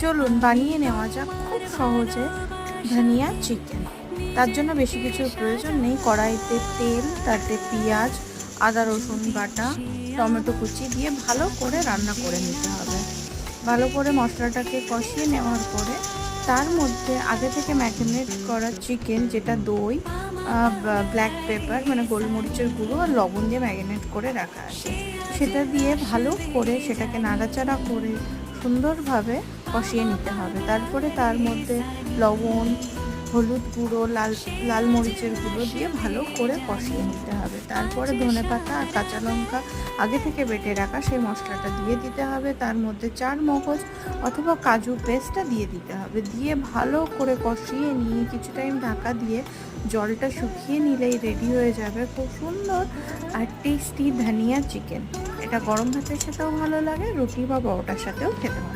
চলুন বানিয়ে নেওয়া যাক খুব সহজে ধনিয়া চিকেন। তার জন্য বেশি কিছুর প্রয়োজন নেই। কড়াইতে তেল, তাতে পেঁয়াজ, আদা রসুন বাটা, টমেটো কুচি দিয়ে ভালো করে রান্না করে নিতে হবে। ভালো করে মশলাটাকে কষিয়ে নেওয়ার পরে তার মধ্যে আগে থেকে ম্যারিনেট করা চিকেন, যেটা দই, ব্ল্যাক পেপার মানে গোলমরিচের গুঁড়ো আর লবণ দিয়ে ম্যারিনেট করে রাখা আছে, সেটা দিয়ে ভালো করে সেটাকে নাড়াচাড়া করে সুন্দরভাবে কষিয়ে নিতে হবে। তারপরে তার মধ্যে লবণ, হলুদ গুঁড়ো, লাল মরিচের গুঁড়ো দিয়ে ভালো করে কষিয়ে নিতে হবে। তারপরে ধনেপাতা আর কাঁচা লঙ্কা আগে থেকে বেটে রাখা সেই মশলাটা দিয়ে দিতে হবে। তার মধ্যে চার মগজ অথবা কাজু পেস্টটা দিয়ে দিতে হবে। দিয়ে ভালো করে কষিয়ে নিয়ে কিছু টাইম ঢাকা দিয়ে জলটা শুকিয়ে নিলেই রেডি হয়ে যাবে খুব সুন্দর আর টেস্টি ধনিয়া চিকেন। এটা গরম ভাতের সাথেও ভালো লাগে, রুটি বা পরোটার সাথেও খেতে ভালো।